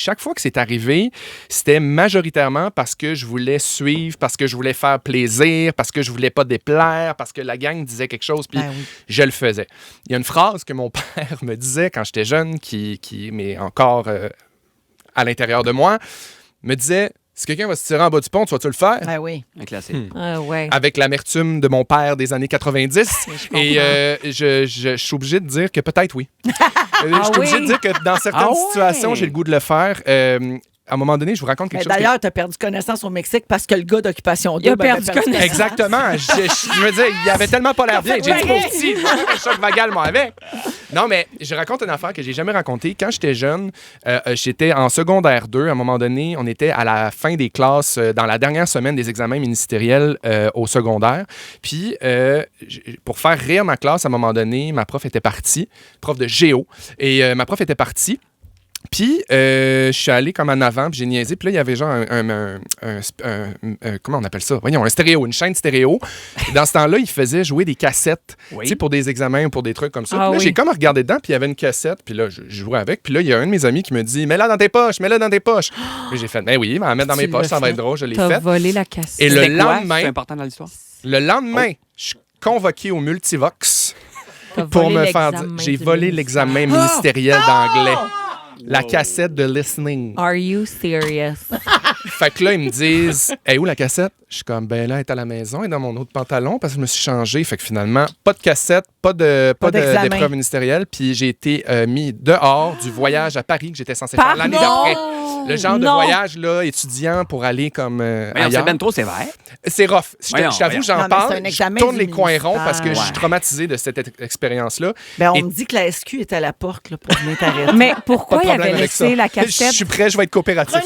chaque fois que c'est arrivé, c'était majoritairement parce que je voulais suivre, parce que je voulais faire plaisir, parce que je voulais pas déplaire, parce que la gang disait quelque chose, puis je le faisais. Il y a une phrase que mon père me disait quand j'étais jeune, qui m'est encore à l'intérieur de moi, me disait... Si quelqu'un va se tirer en bas du pont, tu vas-tu le faire? Ben oui. Un classique. Ouais. Avec l'amertume de mon père des années 90. Et je suis obligé de dire que peut-être oui. Je suis obligé de dire que dans certaines situations, j'ai le goût de le faire. À un moment donné, je vous raconte quelque chose. D'ailleurs, tu as perdu connaissance au Mexique parce que le gars d'Occupation 2 a perdu connaissance. Exactement. Je me disais, il avait tellement pas l'air bien. J'ai dit, trop petit. Un choc vagal, moi, avec. Non, mais je raconte une affaire que j'ai jamais racontée. Quand j'étais jeune, j'étais en secondaire 2. À un moment donné, on était à la fin des classes, dans la dernière semaine des examens ministériels au secondaire. Puis, pour faire rire ma classe, à un moment donné, ma prof était partie, prof de géo. Et ma prof était partie. Puis, je suis allé comme en avant, puis j'ai niaisé. Puis là, il y avait genre comment on appelle ça? Voyons, un stéréo, une chaîne stéréo. Et dans ce temps-là, il faisait jouer des cassettes, tu sais, pour des examens ou pour des trucs comme ça. Puis là, j'ai comme regardé dedans, puis il y avait une cassette. Puis là, je jouais avec. Puis là, il y a un de mes amis qui me dit, mets-la dans tes poches, mets-la dans tes poches. Puis j'ai fait, ben oui, la mettre dans mes poches, ça va être drôle, je l'ai fait. T'as volé la cassette. Et le lendemain, c'est important dans l'histoire. Le lendemain, je suis convoqué au Multivox pour me faire dire, j'ai volé l'examen ministériel d'anglais. La cassette de listening. Are you serious? Fait que là, ils me disent, hey, où la cassette? Je suis comme, ben là, elle est à la maison, elle est dans mon autre pantalon parce que je me suis changé. Fait que finalement, pas de cassette, pas d'épreuve ministérielle. Puis j'ai été mis dehors du voyage à Paris que j'étais censé faire l'année d'après. Le genre de voyage là, étudiant pour aller comme ailleurs. C'est ben trop sévère. C'est rough. Je t'avoue, j'en parle. Je tourne les coins ronds parce que je suis traumatisé de cette expérience-là. Ben, on me dit que la SQ est à la porte là, pour venir t'arrêter. Mais pourquoi il avait laissé la cassette? Je suis prêt, je vais être coopératif.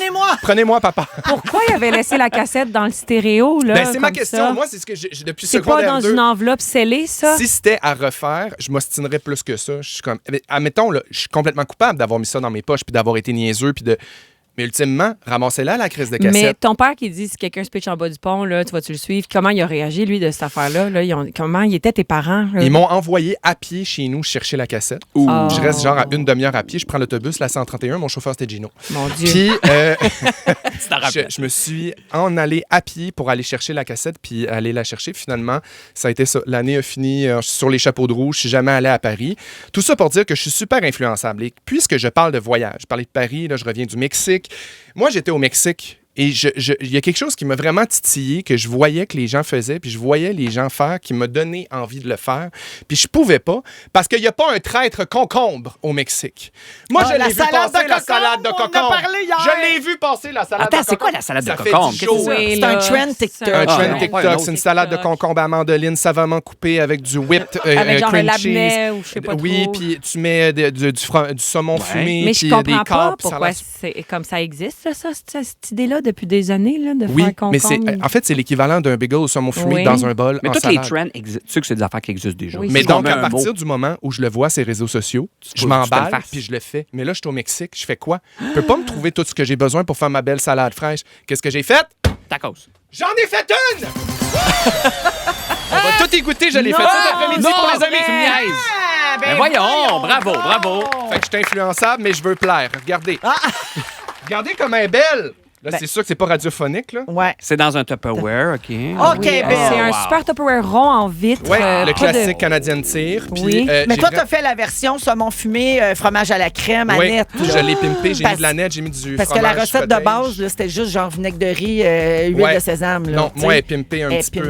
Prenez-moi, papa. Pourquoi il avait laissé la cassette dans le stéréo? Là, ben, c'est ma question. Ça? Moi, c'est ce que j'ai depuis c'est secondaire 2. C'est pas dans une enveloppe scellée, ça? Si c'était à refaire, je m'ostinerais plus que ça. Je suis comme, admettons, là, je suis complètement coupable d'avoir mis ça dans mes poches puis d'avoir été niaiseux puis de... Mais ultimement, ramassez-la la crise de cassette. Mais ton père qui dit si quelqu'un se pitche en bas du pont, là, tu vas-tu le suivre? Comment il a réagi, lui, de cette affaire-là? Là? Comment ils étaient tes parents? Là? Ils m'ont envoyé à pied chez nous chercher la cassette. Je reste genre à une demi-heure à pied. Je prends l'autobus, la 131. Mon chauffeur, c'était Gino. Mon Dieu. Puis, je me suis en allé à pied pour aller chercher la cassette puis aller la chercher. Finalement, ça a été ça. L'année a fini sur les chapeaux de roue. Je suis jamais allé à Paris. Tout ça pour dire que je suis super influençable. Et puisque je parle de voyage, je parlais de Paris, là, je reviens du Mexique. Moi, j'étais au Mexique et il y a quelque chose qui m'a vraiment titillé, que je voyais que les gens faisaient, puis je voyais les gens faire, qui m'a donné envie de le faire. Puis je pouvais pas, parce qu'il n'y a pas un traître concombre au Mexique. Moi, je l'ai vu passer la salade de concombre. Je l'ai vu passer la salade de concombre. Attends, c'est quoi la salade de concombre? C'est un trend TikTok. Un trend TikTok, c'est une salade de concombre à mandoline savamment coupée avec du whipped avec genre cream le cheese. labneh ou je sais pas oui, trop. puis tu mets du saumon fumé, mais puis je comprends des pas câbles. pourquoi c'est comme ça existe, ça, cette idée-là, depuis des années, là, de oui, faire concombre. mais en fait, c'est l'équivalent d'un bagel au saumon fumé dans un bol mais en toutes salade. les trends existent. Tu sais que c'est des affaires qui existent déjà. Oui, mais donc, à partir du moment où je le vois sur les réseaux sociaux, je m'emballe puis je le fais. Mais là, je suis au Mexique, je fais quoi? Je peux pas me trouver tout ce que j'ai besoin pour faire ma belle salade fraîche. Qu'est-ce que j'ai fait? Tacos. J'en ai fait une! On va tout écouter, je l'ai fait cet après-midi pour les amis. Tu me niaises. Ben voyons, bravo. Fait que je suis influençable, mais je veux plaire. Regardez. Regardez comme elle est belle. Là, c'est sûr que c'est pas radiophonique, là. Ouais. C'est dans un Tupperware, OK. OK, c'est un super Tupperware rond en vitre. Ouais, le classique canadien Tire. Oui. Mais toi, t'as fait la version saumon fumé, fromage à la crème, à net. Je l'ai pimpé, j'ai mis de la nette, j'ai mis du parce fromage. Parce que la recette de base, là, c'était juste genre vinaigre de riz, huile de sésame. Là, non, moi, elle est pimpée un petit peu